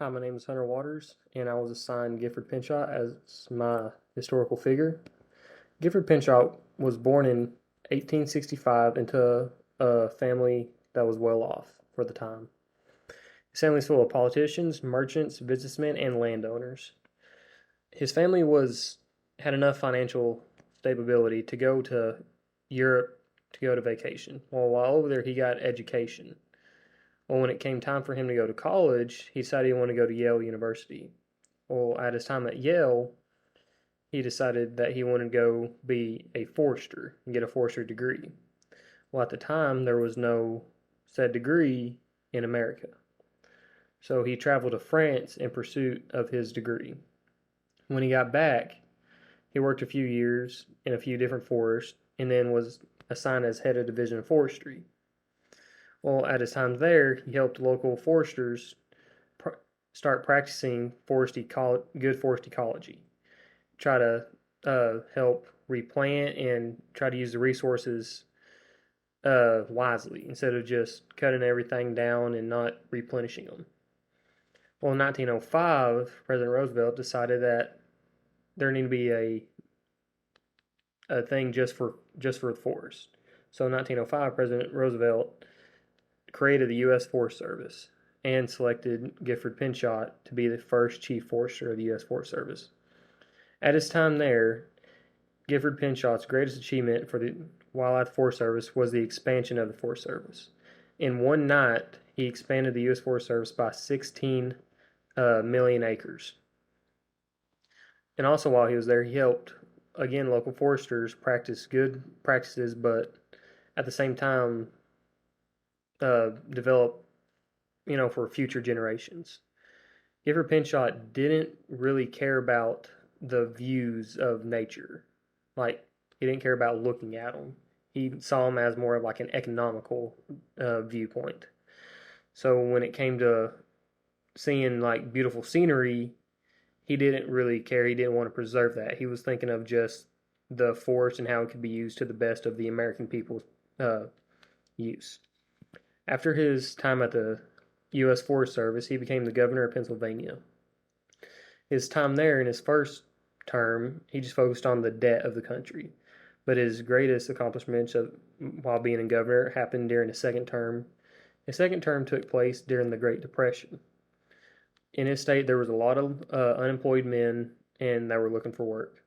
Hi, my name is Hunter Waters, and I was assigned Gifford Pinchot as my historical figure. Gifford Pinchot was born in 1865 into a family that was well off for the time. His family was full of politicians, merchants, businessmen, and landowners. His family had enough financial stability to go to Europe to go to vacation. Well, while over there, he got education. Well, when it came time for him to go to college, he decided he wanted to go to Yale University. Well, at his time at Yale, he decided that he wanted to go be a forester and get a forestry degree. Well, at the time, there was no said degree in America. So he traveled to France in pursuit of his degree. When he got back, he worked a few years in a few different forests and then was assigned as head of division of forestry. Well, at his time there, he helped local foresters start practicing good forest ecology. Try to help replant and try to use the resources wisely instead of just cutting everything down and not replenishing them. Well, in 1905, President Roosevelt decided that there needed to be a thing just for the forest. So in 1905, President Roosevelt created the U.S. Forest Service and selected Gifford Pinchot to be the first chief forester of the U.S. Forest Service. At his time there, Gifford Pinchot's greatest achievement while at the Forest Service was the expansion of the Forest Service. In one night, he expanded the U.S. Forest Service by 16 million acres. And also while he was there, he helped, again, local foresters practice good practices, but at the same time, develop, for future generations. Gifford Pinchot didn't really care about the views of nature. Like, he didn't care about looking at them. He saw them as more of like an economical viewpoint. So when it came to seeing like beautiful scenery, he didn't really care. He didn't want to preserve that. He was thinking of just the forest and how it could be used to the best of the American people's use. After his time at the U.S. Forest Service, he became the governor of Pennsylvania. His time there, in his first term, he just focused on the debt of the country. But his greatest accomplishments while being a governor happened during his second term. His second term took place during the Great Depression. In his state, there was a lot of unemployed men and that were looking for work.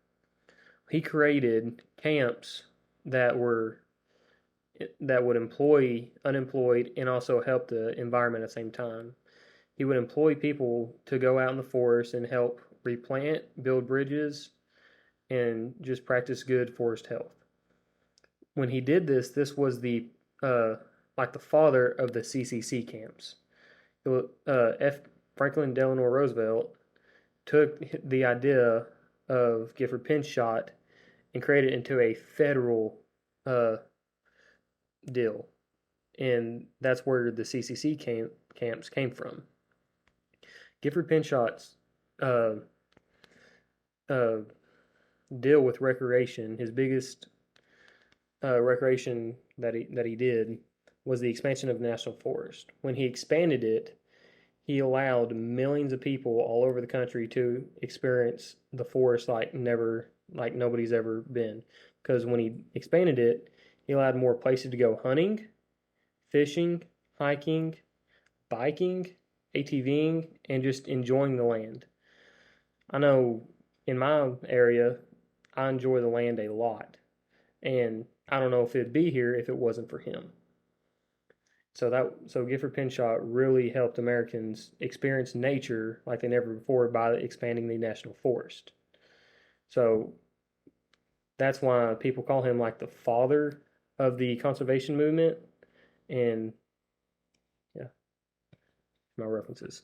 He created camps that would employ unemployed and also help the environment at the same time. He would employ people to go out in the forest and help replant, build bridges, and just practice good forest health. When he did this, this was the father of the CCC camps. Franklin Delano Roosevelt took the idea of Gifford Pinchot and created it into a federal deal, and that's where the CCC camps came from. Gifford Pinchot's deal with recreation, his biggest recreation that he did was the expansion of the national forest. When he expanded it, he allowed millions of people all over the country to experience the forest like nobody's ever been. Because when he expanded it, he allowed more places to go hunting, fishing, hiking, biking, ATVing, and just enjoying the land. I know in my area, I enjoy the land a lot. And I don't know if it'd be here if it wasn't for him. So Gifford Pinchot really helped Americans experience nature like they never before by expanding the national forest. So that's why people call him like the father of the conservation movement. And yeah, my references.